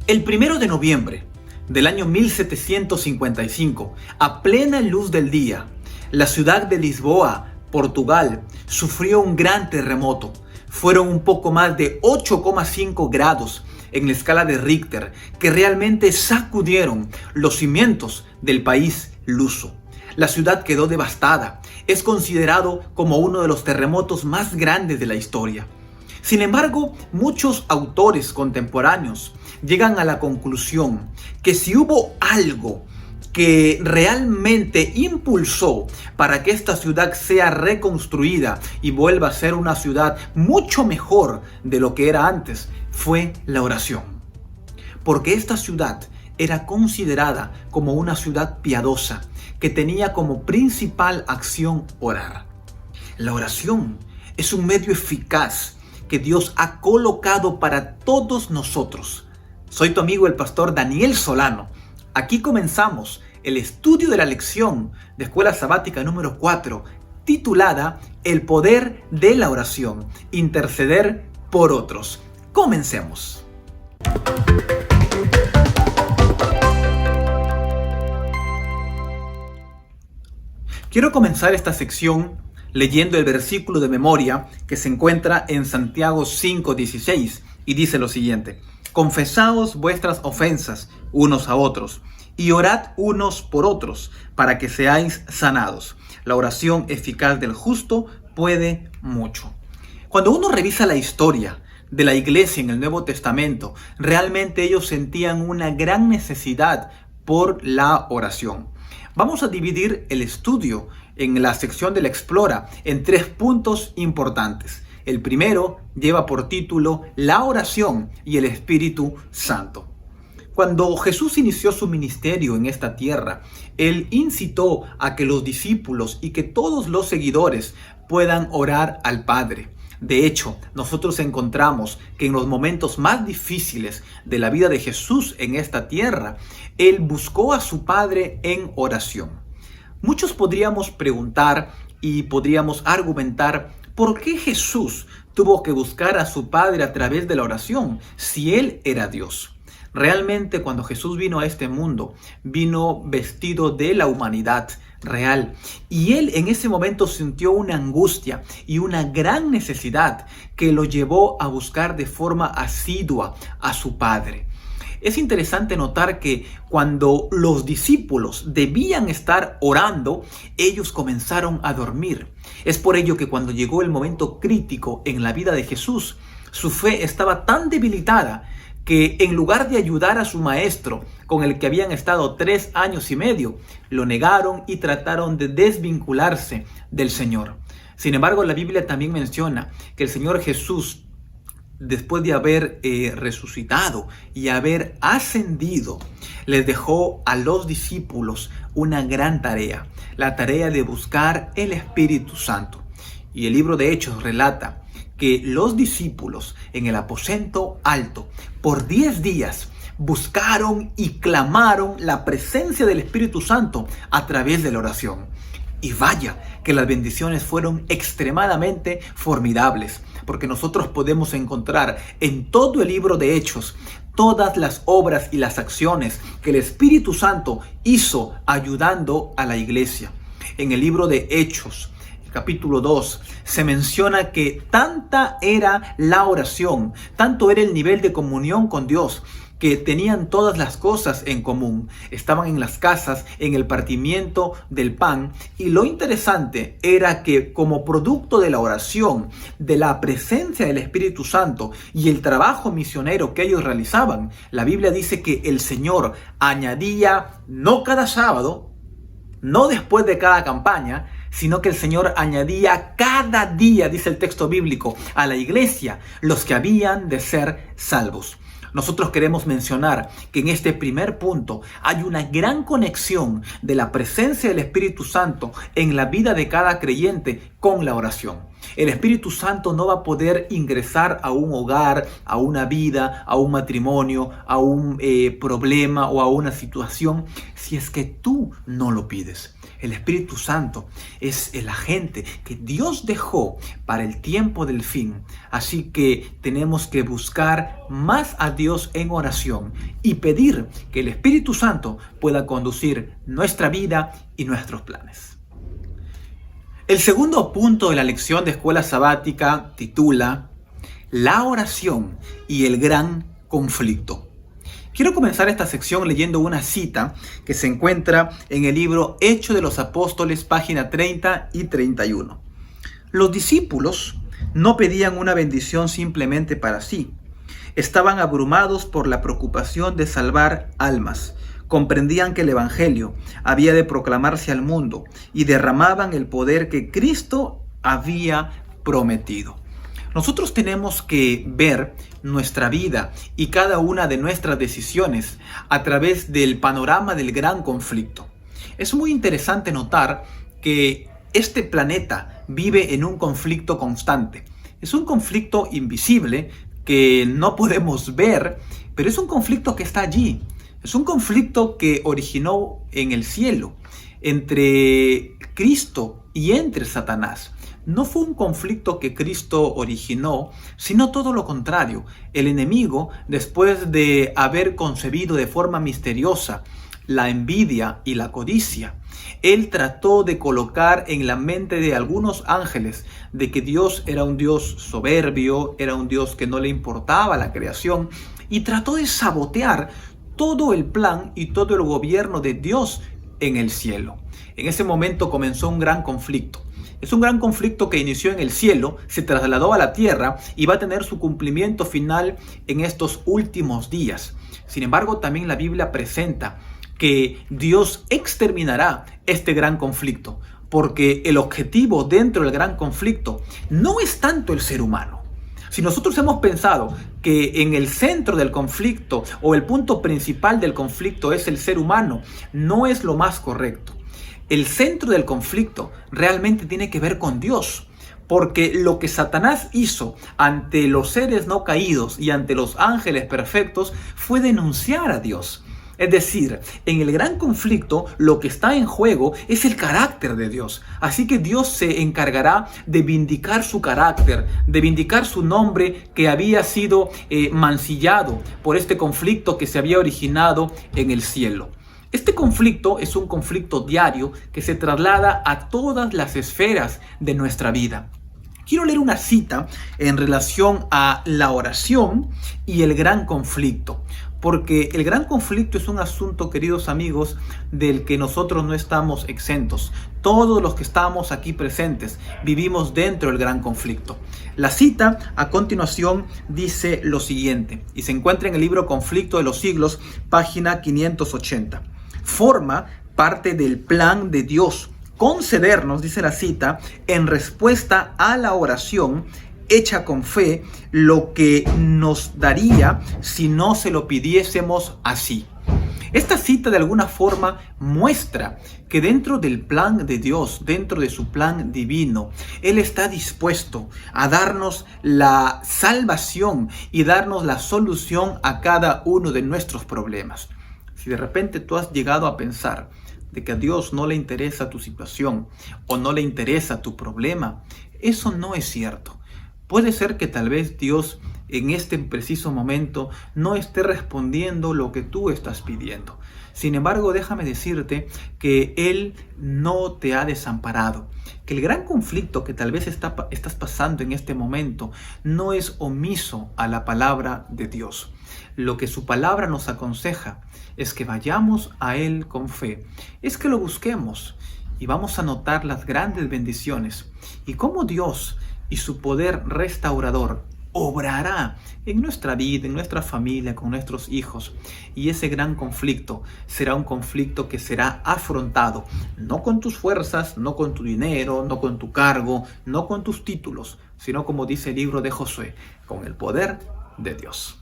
El 1 de noviembre del año 1755, a plena luz del día, la ciudad de Lisboa, Portugal, sufrió un gran terremoto. Fueron un poco más de 8,5 grados en la escala de Richter, que realmente sacudieron los cimientos del país luso. La ciudad quedó devastada. Es considerado como uno de los terremotos más grandes de la historia. Sin embargo, muchos autores contemporáneos llegan a la conclusión que si hubo algo que realmente impulsó para que esta ciudad sea reconstruida y vuelva a ser una ciudad mucho mejor de lo que era antes, fue la oración. Porque esta ciudad era considerada como una ciudad piadosa que tenía como principal acción orar. La oración es un medio eficaz que Dios ha colocado para todos nosotros. Soy tu amigo el pastor Daniel Solano. Aquí comenzamos el estudio de la lección de Escuela Sabática número 4, titulada El poder de la oración, interceder por otros. Comencemos. Quiero comenzar esta sección leyendo el versículo de memoria que se encuentra en Santiago 5:16 y dice lo siguiente: confesaos vuestras ofensas unos a otros y orad unos por otros para que seáis sanados. La oración eficaz del justo puede mucho. Cuando uno revisa la historia de la iglesia en el Nuevo Testamento, realmente ellos sentían una gran necesidad por la oración. Vamos a dividir el estudio en la sección de la Explora en 3 puntos importantes. El primero lleva por título La oración y el Espíritu Santo. Cuando Jesús inició su ministerio en esta tierra, Él incitó a que los discípulos y que todos los seguidores puedan orar al Padre. De hecho, nosotros encontramos que en los momentos más difíciles de la vida de Jesús en esta tierra, Él buscó a su Padre en oración. Muchos podríamos preguntar y podríamos argumentar por qué Jesús tuvo que buscar a su Padre a través de la oración si Él era Dios. Realmente cuando Jesús vino a este mundo, vino vestido de la humanidad real. Y Él en ese momento sintió una angustia y una gran necesidad que lo llevó a buscar de forma asidua a su Padre. Es interesante notar que cuando los discípulos debían estar orando, ellos comenzaron a dormir. Es por ello que cuando llegó el momento crítico en la vida de Jesús, su fe estaba tan debilitada que en lugar de ayudar a su maestro, con el que habían estado 3 años y medio, lo negaron y trataron de desvincularse del Señor. Sin embargo, la Biblia también menciona que el Señor Jesús, después de haber resucitado y haber ascendido, les dejó a los discípulos una gran tarea, la tarea de buscar el Espíritu Santo. Y el libro de Hechos relata que los discípulos en el aposento alto por 10 días buscaron y clamaron la presencia del Espíritu Santo a través de la oración. Y vaya que las bendiciones fueron extremadamente formidables, porque nosotros podemos encontrar en todo el libro de Hechos todas las obras y las acciones que el Espíritu Santo hizo ayudando a la iglesia. En el libro de Hechos, capítulo 2, se menciona que tanta era la oración, tanto era el nivel de comunión con Dios, que tenían todas las cosas en común. Estaban en las casas, en el partimiento del pan. Y lo interesante era que como producto de la oración, de la presencia del Espíritu Santo y el trabajo misionero que ellos realizaban, la Biblia dice que el Señor añadía, no cada sábado, no después de cada campaña, sino que el Señor añadía cada día, dice el texto bíblico, a la iglesia los que habían de ser salvos. Nosotros queremos mencionar que en este primer punto hay una gran conexión de la presencia del Espíritu Santo en la vida de cada creyente con la oración. El Espíritu Santo no va a poder ingresar a un hogar, a una vida, a un matrimonio, a un problema o a una situación si es que tú no lo pides. El Espíritu Santo es el agente que Dios dejó para el tiempo del fin. Así que tenemos que buscar más a Dios en oración y pedir que el Espíritu Santo pueda conducir nuestra vida y nuestros planes. El segundo punto de la lección de escuela sabática titula La oración y el gran conflicto. Quiero comenzar esta sección leyendo una cita que se encuentra en el libro Hechos de los Apóstoles, página 30 y 31. Los discípulos no pedían una bendición simplemente para sí. Estaban abrumados por la preocupación de salvar almas. Comprendían que el Evangelio había de proclamarse al mundo y derramaban el poder que Cristo había prometido. Nosotros tenemos que ver nuestra vida y cada una de nuestras decisiones a través del panorama del gran conflicto. Es muy interesante notar que este planeta vive en un conflicto constante. Es un conflicto invisible que no podemos ver, pero es un conflicto que está allí. Es un conflicto que originó en el cielo, entre Cristo y entre Satanás. No fue un conflicto que Cristo originó, sino todo lo contrario. El enemigo, después de haber concebido de forma misteriosa la envidia y la codicia, él trató de colocar en la mente de algunos ángeles de que Dios era un Dios soberbio, era un Dios que no le importaba la creación, y trató de sabotear todo el plan y todo el gobierno de Dios en el cielo. En ese momento comenzó un gran conflicto. Es un gran conflicto que inició en el cielo, se trasladó a la tierra y va a tener su cumplimiento final en estos últimos días. Sin embargo, también la Biblia presenta que Dios exterminará este gran conflicto, porque el objetivo dentro del gran conflicto no es tanto el ser humano. Si nosotros hemos pensado que en el centro del conflicto o el punto principal del conflicto es el ser humano, no es lo más correcto. El centro del conflicto realmente tiene que ver con Dios, porque lo que Satanás hizo ante los seres no caídos y ante los ángeles perfectos fue denunciar a Dios. Es decir, en el gran conflicto lo que está en juego es el carácter de Dios. Así que Dios se encargará de vindicar su carácter, de vindicar su nombre que había sido mancillado por este conflicto que se había originado en el cielo. Este conflicto es un conflicto diario que se traslada a todas las esferas de nuestra vida. Quiero leer una cita en relación a la oración y el gran conflicto. Porque el gran conflicto es un asunto, queridos amigos, del que nosotros no estamos exentos. Todos los que estamos aquí presentes vivimos dentro del gran conflicto. La cita a continuación dice lo siguiente, y se encuentra en el libro Conflicto de los Siglos, página 580. Forma parte del plan de Dios concedernos, dice la cita, en respuesta a la oración hecha con fe, lo que nos daría si no se lo pidiésemos así. Esta cita de alguna forma muestra que dentro del plan de Dios, dentro de su plan divino, Él está dispuesto a darnos la salvación y darnos la solución a cada uno de nuestros problemas. Si de repente tú has llegado a pensar de que a Dios no le interesa tu situación o no le interesa tu problema, eso no es cierto. Puede ser que tal vez Dios en este preciso momento no esté respondiendo lo que tú estás pidiendo. Sin embargo, déjame decirte que Él no te ha desamparado, que el gran conflicto que tal vez estás pasando en este momento no es omiso a la palabra de Dios. Lo que su palabra nos aconseja es que vayamos a Él con fe, es que lo busquemos y vamos a notar las grandes bendiciones y cómo Dios y su poder restaurador obrará en nuestra vida, en nuestra familia, con nuestros hijos. Y ese gran conflicto será un conflicto que será afrontado, no con tus fuerzas, no con tu dinero, no con tu cargo, no con tus títulos, sino como dice el libro de Josué, con el poder de Dios.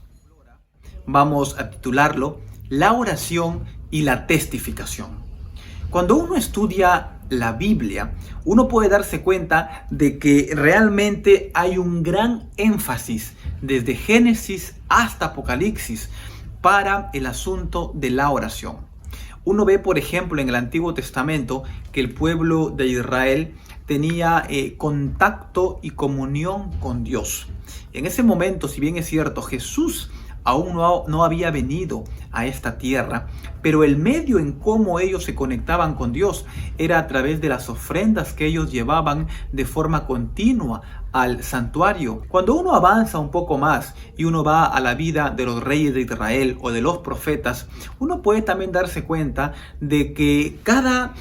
Vamos a titularlo La oración y la testificación. Cuando uno estudia la Biblia, uno puede darse cuenta de que realmente hay un gran énfasis desde Génesis hasta Apocalipsis para el asunto de la oración. Uno ve, por ejemplo, en el Antiguo Testamento que el pueblo de Israel tenía contacto y comunión con Dios. En ese momento, si bien es cierto, Jesús aún no había venido a esta tierra, pero el medio en cómo ellos se conectaban con Dios era a través de las ofrendas que ellos llevaban de forma continua al santuario. Cuando uno avanza un poco más y uno va a la vida de los reyes de Israel o de los profetas, uno puede también darse cuenta de que cada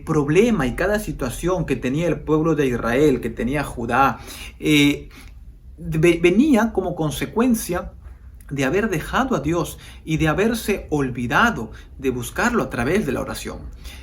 problema y cada situación que tenía el pueblo de Israel, que tenía Judá, venía como consecuencia de haber dejado a Dios y de haberse olvidado de buscarlo a través de la oración.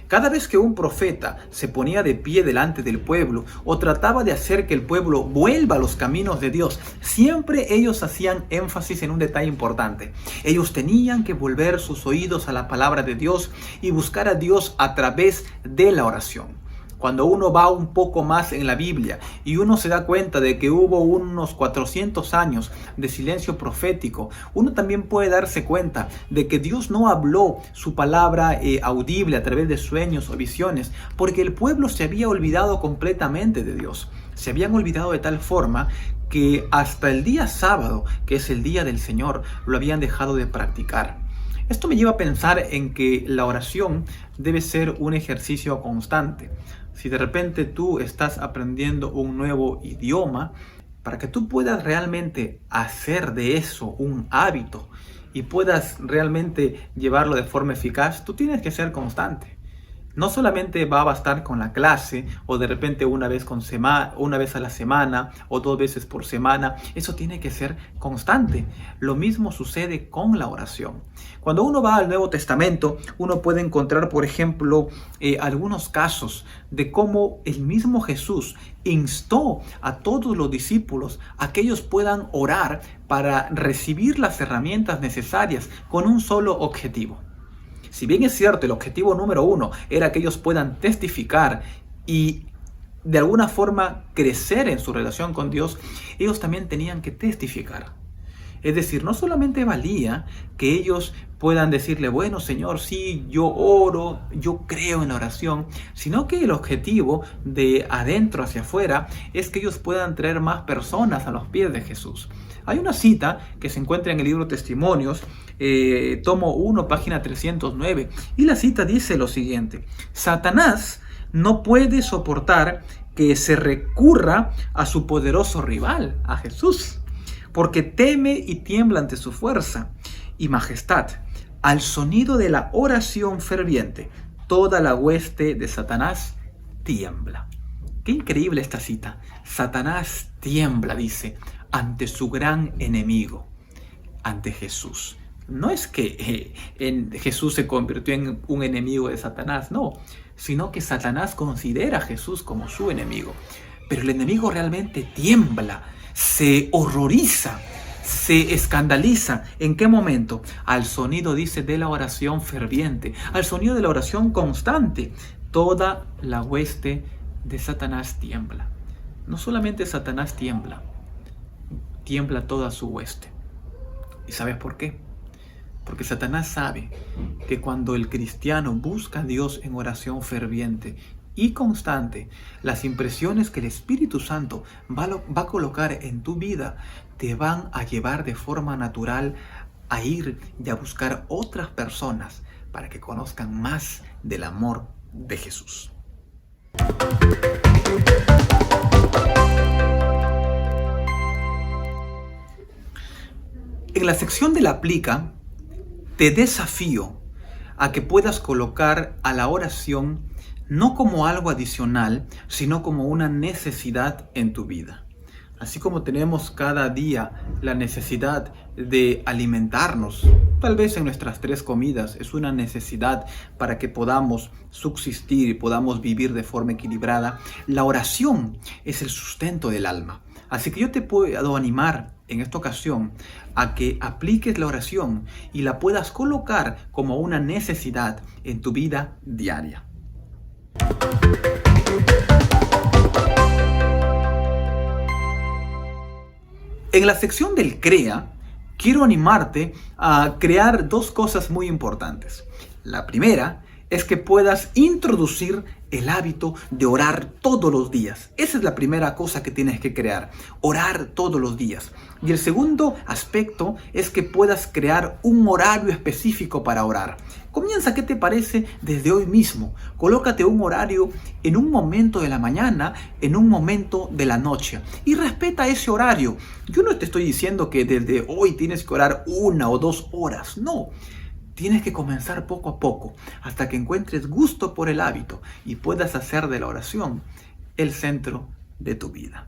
Cada vez que un profeta se ponía de pie delante del pueblo o trataba de hacer que el pueblo vuelva a los caminos de Dios, siempre ellos hacían énfasis en un detalle importante. Ellos tenían que volver sus oídos a la palabra de Dios y buscar a Dios a través de la oración. Cuando uno va un poco más en la Biblia y uno se da cuenta de que hubo unos 400 años de silencio profético, uno también puede darse cuenta de que Dios no habló su palabra audible a través de sueños o visiones, porque el pueblo se había olvidado completamente de Dios. Se habían olvidado de tal forma que hasta el día sábado, que es el día del Señor, lo habían dejado de practicar. Esto me lleva a pensar en que la oración debe ser un ejercicio constante. Si de repente tú estás aprendiendo un nuevo idioma, para que tú puedas realmente hacer de eso un hábito y puedas realmente llevarlo de forma eficaz, tú tienes que ser constante. No solamente va a bastar con la clase o de repente una vez a la semana o 2 veces por semana. Eso tiene que ser constante. Lo mismo sucede con la oración. Cuando uno va al Nuevo Testamento, uno puede encontrar, por ejemplo, algunos casos de cómo el mismo Jesús instó a todos los discípulos a que ellos puedan orar para recibir las herramientas necesarias con un solo objetivo. Si bien es cierto, el objetivo número 1 era que ellos puedan testificar y de alguna forma crecer en su relación con Dios, ellos también tenían que testificar. Es decir, no solamente valía que ellos puedan decirle, bueno, Señor, sí, yo oro, yo creo en la oración, sino que el objetivo de adentro hacia afuera es que ellos puedan traer más personas a los pies de Jesús. Hay una cita que se encuentra en el libro Testimonios, tomo 1, página 309, y la cita dice lo siguiente: Satanás no puede soportar que se recurra a su poderoso rival, a Jesús, porque teme y tiembla ante su fuerza y majestad. Al sonido de la oración ferviente, toda la hueste de Satanás tiembla. Qué increíble esta cita. Satanás tiembla, dice, ante su gran enemigo, ante Jesús. No es que Jesús se convirtió en un enemigo de Satanás, no, sino que Satanás considera a Jesús como su enemigo. Pero el enemigo realmente tiembla, se horroriza, se escandaliza. ¿En qué momento? Al sonido, dice, de la oración ferviente, al sonido de la oración constante. Toda la hueste de Satanás tiembla. No solamente Satanás tiembla, tiembla toda su hueste. ¿Y sabes por qué? Porque Satanás sabe que cuando el cristiano busca a Dios en oración ferviente y constante, las impresiones que el Espíritu Santo va a colocar en tu vida te van a llevar de forma natural a ir y a buscar otras personas para que conozcan más del amor de Jesús. En la sección de la aplica, te desafío a que puedas colocar a la oración no como algo adicional, sino como una necesidad en tu vida. Así como tenemos cada día la necesidad de alimentarnos, tal vez en nuestras 3 comidas es una necesidad para que podamos subsistir y podamos vivir de forma equilibrada, la oración es el sustento del alma. Así que yo te puedo animar en esta ocasión a que apliques la oración y la puedas colocar como una necesidad en tu vida diaria. En la sección del CREA, quiero animarte a crear dos cosas muy importantes. La primera es que puedas introducir el hábito de orar todos los días. Esa es la primera cosa que tienes que crear, orar todos los días. Y el segundo aspecto es que puedas crear un horario específico para orar. Comienza, ¿qué te parece? Desde hoy mismo. Colócate un horario en un momento de la mañana, en un momento de la noche. Y respeta ese horario. Yo no te estoy diciendo que desde hoy tienes que orar 1 o 2 horas. No. Tienes que comenzar poco a poco hasta que encuentres gusto por el hábito y puedas hacer de la oración el centro de tu vida.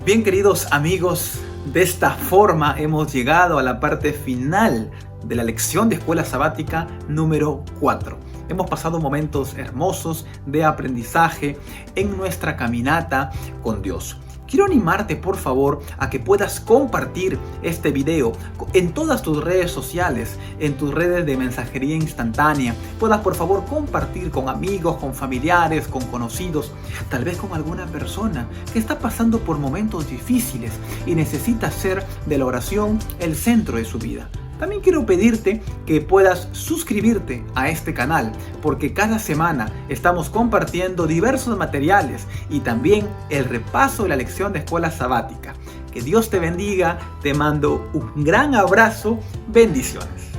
Bien, queridos amigos, de esta forma hemos llegado a la parte final de la lección de escuela sabática número 4. Hemos pasado momentos hermosos de aprendizaje en nuestra caminata con Dios. Quiero animarte, por favor, a que puedas compartir este video en todas tus redes sociales, en tus redes de mensajería instantánea. Puedas, por favor, compartir con amigos, con familiares, con conocidos, tal vez con alguna persona que está pasando por momentos difíciles y necesita hacer de la oración el centro de su vida. También quiero pedirte que puedas suscribirte a este canal, porque cada semana estamos compartiendo diversos materiales y también el repaso de la lección de escuela sabática. Que Dios te bendiga, te mando un gran abrazo, bendiciones.